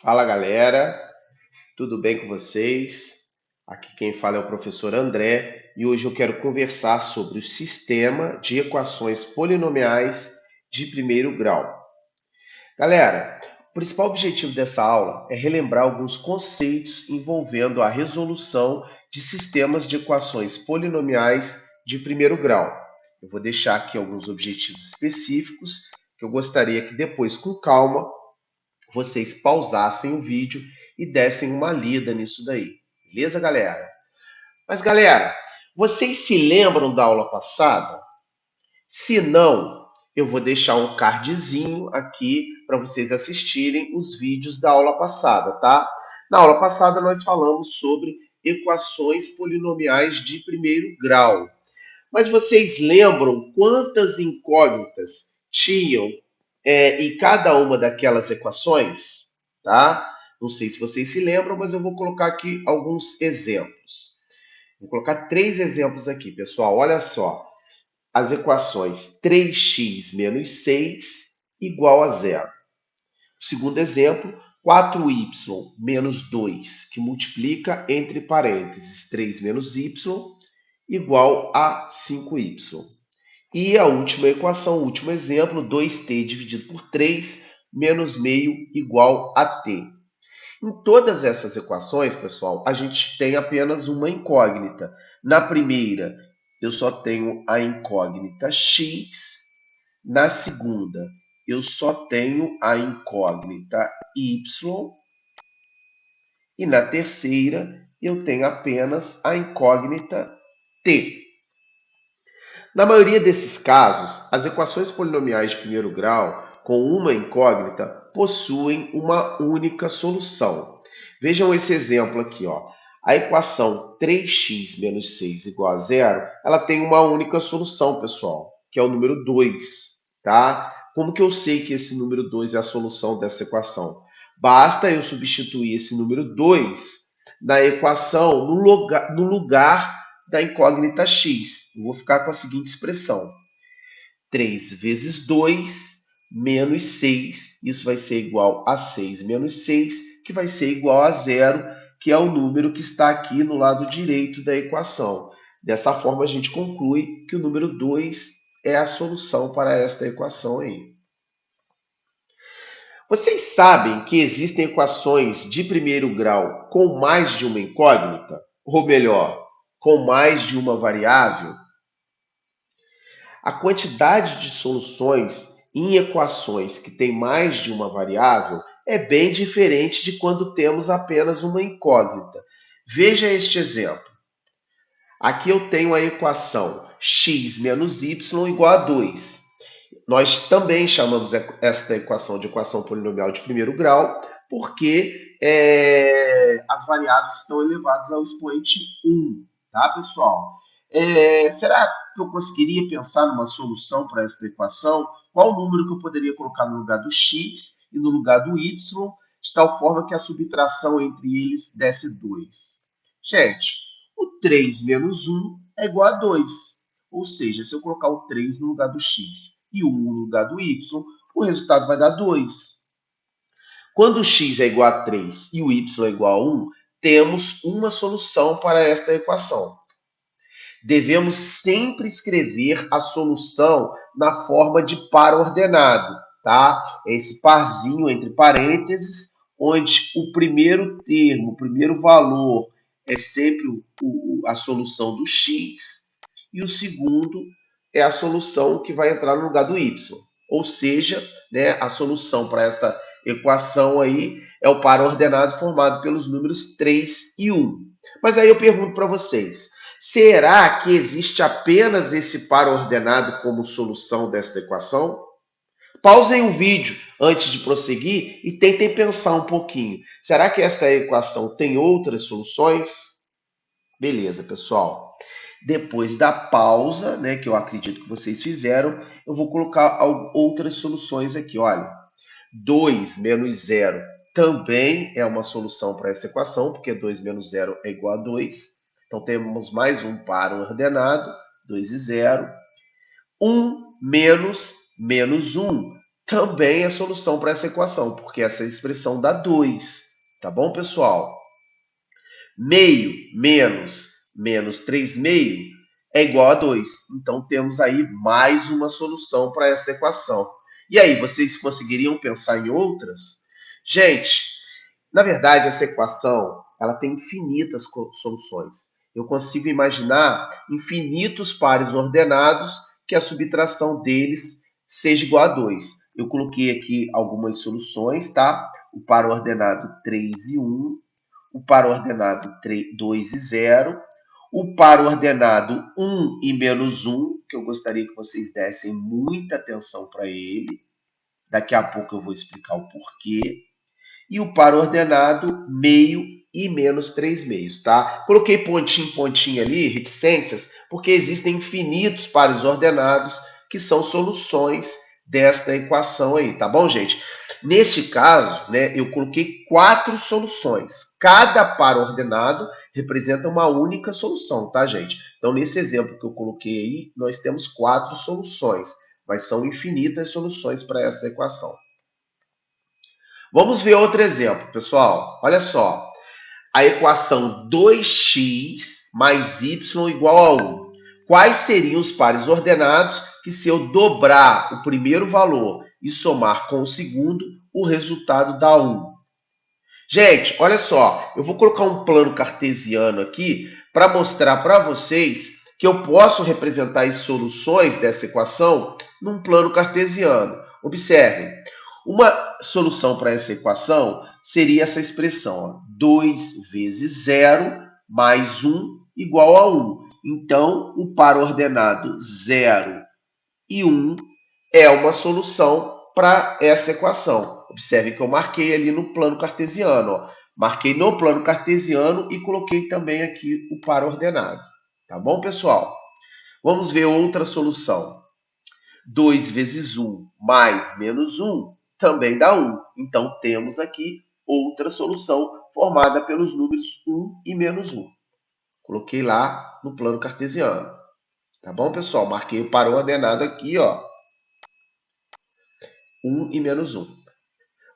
Fala galera, tudo bem com vocês? Aqui quem fala é o professor André e hoje eu quero conversar sobre o sistema de equações polinomiais de primeiro grau. Galera, o principal objetivo dessa aula é relembrar alguns conceitos envolvendo a resolução de sistemas de equações polinomiais de primeiro grau. Eu vou deixar aqui alguns objetivos específicos que eu gostaria que depois, com calma, vocês pausassem o vídeo e dessem uma lida nisso daí. Beleza, galera? Mas, galera, vocês se lembram da aula passada? Se não, eu vou deixar um cardzinho aqui para vocês assistirem os vídeos da aula passada, tá? Na aula passada nós falamos sobre equações polinomiais de primeiro grau. Mas vocês lembram quantas incógnitas tinham em cada uma daquelas equações? Tá? Não sei se vocês se lembram, mas eu vou colocar aqui alguns exemplos. Vou colocar três exemplos aqui, pessoal. Olha só. As equações 3x menos 6 igual a zero. O segundo exemplo, 4y menos 2, que multiplica entre parênteses 3 menos y igual a 5y. E a última equação, o último exemplo, 2t dividido por 3 menos meio igual a t. Em todas essas equações, pessoal, a gente tem apenas uma incógnita. Na primeira, eu só tenho a incógnita x. Na segunda, eu só tenho a incógnita y. E na terceira, eu tenho apenas a incógnita t. Na maioria desses casos, as equações polinomiais de primeiro grau com uma incógnita possuem uma única solução. Vejam esse exemplo aqui, ó. A equação 3x menos 6 igual a zero, ela tem uma única solução, pessoal, que é o número 2, tá? Como que eu sei que esse número 2 é a solução dessa equação? Basta eu substituir esse número 2 na equação no lugar da incógnita x. Eu vou ficar com a seguinte expressão: 3 vezes 2 menos 6. Isso vai ser igual a 6 menos 6, que vai ser igual a zero, que é o número que está aqui no lado direito da equação. Dessa forma, a gente conclui que o número 2 é a solução para esta equação aí. Vocês sabem que existem equações de primeiro grau com mais de uma incógnita? Ou melhor, com mais de uma variável? A quantidade de soluções em equações que têm mais de uma variável é bem diferente de quando temos apenas uma incógnita. Veja este exemplo. Aqui eu tenho a equação x menos y igual a 2. Nós também chamamos esta equação de equação polinomial de primeiro grau, porque as variáveis estão elevadas ao expoente 1, tá, pessoal? Será que eu conseguiria pensar numa solução para esta equação? Qual o número que eu poderia colocar no lugar do x e no lugar do y, de tal forma que a subtração entre eles desse 2? Gente, o 3 menos 1 é igual a 2. Ou seja, se eu colocar o 3 no lugar do x e o 1 no lugar do y, o resultado vai dar 2. Quando o x é igual a 3 e o y é igual a 1, temos uma solução para esta equação. Devemos sempre escrever a solução na forma de par ordenado, tá? Esse parzinho entre parênteses, onde o primeiro termo, o primeiro valor é sempre a solução do x e o segundo é a solução que vai entrar no lugar do y. Ou seja, né, a solução para esta equação aí é o par ordenado formado pelos números 3 e 1. Mas aí eu pergunto para vocês, será que existe apenas esse par ordenado como solução desta equação? Pausem o vídeo antes de prosseguir e tentem pensar um pouquinho. Será que esta equação tem outras soluções? Beleza, pessoal. Depois da pausa, né, que eu acredito que vocês fizeram, eu vou colocar outras soluções aqui. Olha, 2 menos 0 também é uma solução para essa equação, porque 2 menos 0 é igual a 2. Então, temos mais um par ordenado, 2 e 0. 1 menos 1 também é solução para essa equação, porque essa expressão dá 2. Tá bom, pessoal? Meio menos 3 meio é igual a 2. Então, temos aí mais uma solução para esta equação. E aí, vocês conseguiriam pensar em outras? Gente, na verdade, essa equação ela tem infinitas soluções. Eu consigo imaginar infinitos pares ordenados que a subtração deles seja igual a 2. Eu coloquei aqui algumas soluções, tá? O par ordenado 3 e 1, o par ordenado 2 e 0, o par ordenado 1 e menos 1, que eu gostaria que vocês dessem muita atenção para ele. Daqui a pouco eu vou explicar o porquê. E o par ordenado meio e menos 3 meios, tá? Coloquei pontinho, pontinho ali, reticências, porque existem infinitos pares ordenados que são soluções desta equação aí, tá bom, gente? Neste caso, né, eu coloquei 4 soluções. Cada par ordenado representa uma única solução, tá, gente? Então, nesse exemplo que eu coloquei aí, nós temos 4 soluções, mas são infinitas soluções para essa equação. Vamos ver outro exemplo, pessoal. Olha só. A equação 2x mais y igual a 1. Quais seriam os pares ordenados que, se eu dobrar o primeiro valor e somar com o segundo, o resultado dá 1? Gente, olha só. Eu vou colocar um plano cartesiano aqui para mostrar para vocês que eu posso representar as soluções dessa equação num plano cartesiano. Observem. Uma solução para essa equação seria essa expressão, ó, 2 vezes 0 mais 1 igual a 1. Então, o par ordenado 0 e 1 é uma solução para essa equação. Observe que eu marquei ali no plano cartesiano. Ó. Marquei no plano cartesiano e coloquei também aqui o par ordenado. Tá bom, pessoal? Vamos ver outra solução. 2 vezes 1 mais menos 1 também dá 1. Então, temos aqui outra solução formada pelos números 1 e menos 1. Coloquei lá no plano cartesiano. Tá bom, pessoal? Marquei o par ordenado aqui, ó. 1 e menos 1.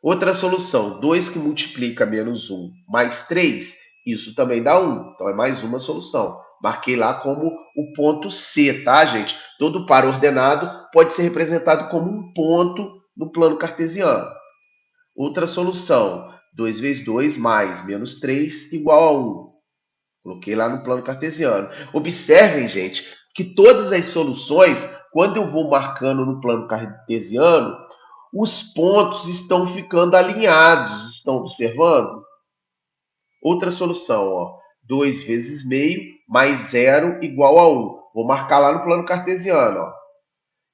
Outra solução, 2 que multiplica menos 1 mais 3, isso também dá 1. Então, é mais uma solução. Marquei lá como o ponto C, tá, gente? Todo par ordenado pode ser representado como um ponto no plano cartesiano. Outra solução, 2 vezes 2 mais menos 3 igual a 1. Coloquei lá no plano cartesiano. Observem, gente, que todas as soluções, quando eu vou marcando no plano cartesiano, os pontos estão ficando alinhados. Estão observando? Outra solução, ó, 2 vezes meio mais 0 igual a 1. Vou marcar lá no plano cartesiano. Ó.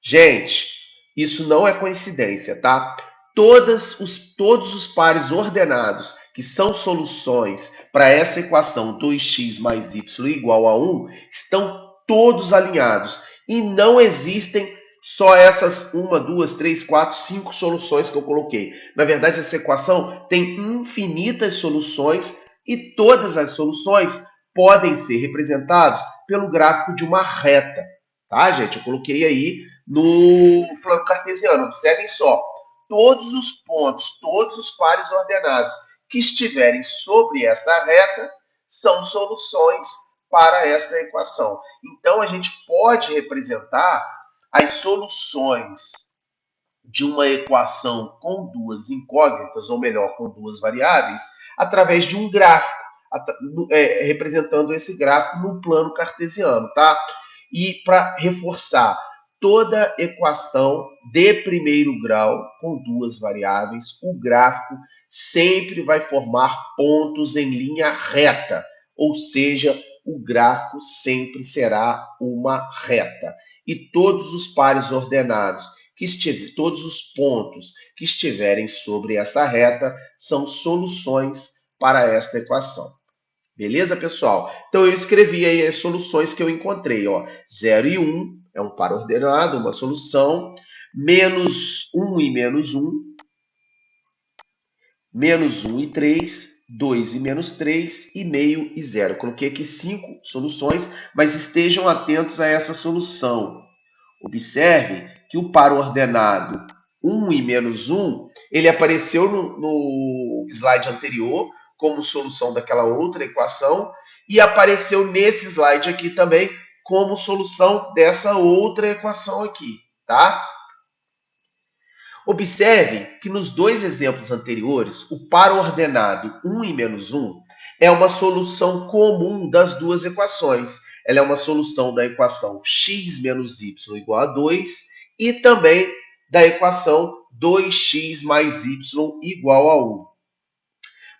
Gente, isso não é coincidência, tá? Todos os pares ordenados que são soluções para essa equação 2x mais y igual a 1 estão todos alinhados. E não existem só essas 1, 2, 3, 4, 5 soluções que eu coloquei. Na verdade, essa equação tem infinitas soluções e todas as soluções podem ser representadas pelo gráfico de uma reta. Tá, gente? Eu coloquei aí no plano cartesiano. Observem só. Todos os pontos, todos os pares ordenados que estiverem sobre esta reta são soluções para esta equação. Então, a gente pode representar as soluções de uma equação com duas incógnitas, ou melhor, com duas variáveis, através de um gráfico, representando esse gráfico no plano cartesiano, tá? E para reforçar, toda equação de primeiro grau com duas variáveis, o gráfico sempre vai formar pontos em linha reta, ou seja, o gráfico sempre será uma reta. E todos os pares ordenados todos os pontos que estiverem sobre essa reta são soluções para esta equação. Beleza, pessoal? Então, eu escrevi aí as soluções que eu encontrei. Ó. 0 e 1 é um par ordenado, uma solução. Menos 1 e menos 1. Menos 1 e 3. 2 e menos 3. E meio e 0. Coloquei aqui 5 soluções, mas estejam atentos a essa solução. Observe que o par ordenado 1 e menos 1, ele apareceu no slide anterior como solução daquela outra equação e apareceu nesse slide aqui também como solução dessa outra equação aqui, tá? Observe que nos dois exemplos anteriores, o par ordenado 1 e menos 1 é uma solução comum das duas equações. Ela é uma solução da equação x menos y igual a 2 e também da equação 2x mais y igual a 1.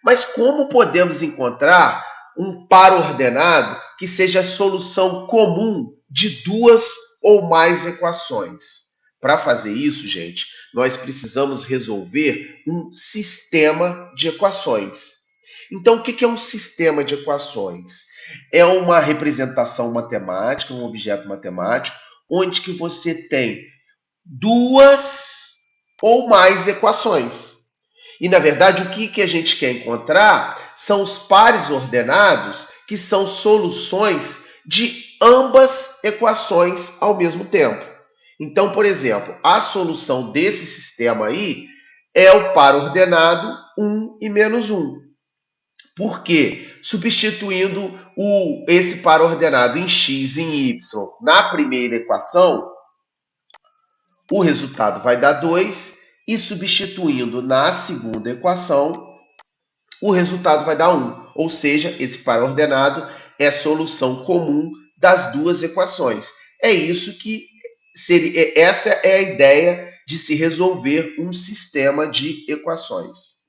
Mas como podemos encontrar um par ordenado que seja a solução comum de duas ou mais equações? Para fazer isso, gente, nós precisamos resolver um sistema de equações. Então, o que é um sistema de equações? É uma representação matemática, um objeto matemático, onde que você tem duas ou mais equações. E, na verdade, o que a gente quer encontrar são os pares ordenados, que são soluções de ambas equações ao mesmo tempo. Então, por exemplo, a solução desse sistema aí é o par ordenado 1 e menos 1. Por quê? Substituindo esse par ordenado em x e em y na primeira equação, o resultado vai dar 2, e substituindo na segunda equação, o resultado vai dar 1. Ou seja, esse par ordenado é a solução comum das duas equações. É isso que seria, essa é a ideia de se resolver um sistema de equações.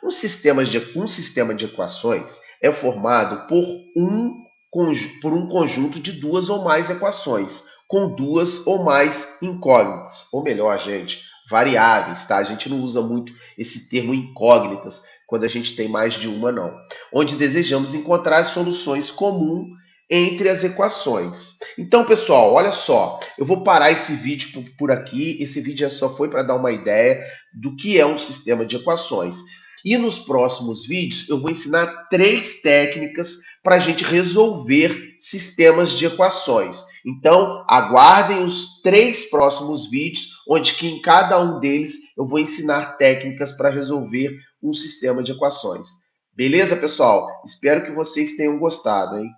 Um sistema de equações é formado por um conjunto de duas ou mais equações, com duas ou mais incógnitas. Ou melhor, gente, variáveis, tá? A gente não usa muito esse termo incógnitas quando a gente tem mais de uma, não. Onde desejamos encontrar soluções comuns entre as equações. Então, pessoal, olha só, eu vou parar esse vídeo por aqui. Esse vídeo só foi para dar uma ideia do que é um sistema de equações. E nos próximos vídeos eu vou ensinar 3 técnicas para a gente resolver sistemas de equações. Então, aguardem os 3 próximos vídeos, onde que em cada um deles eu vou ensinar técnicas para resolver um sistema de equações. Beleza, pessoal? Espero que vocês tenham gostado, hein?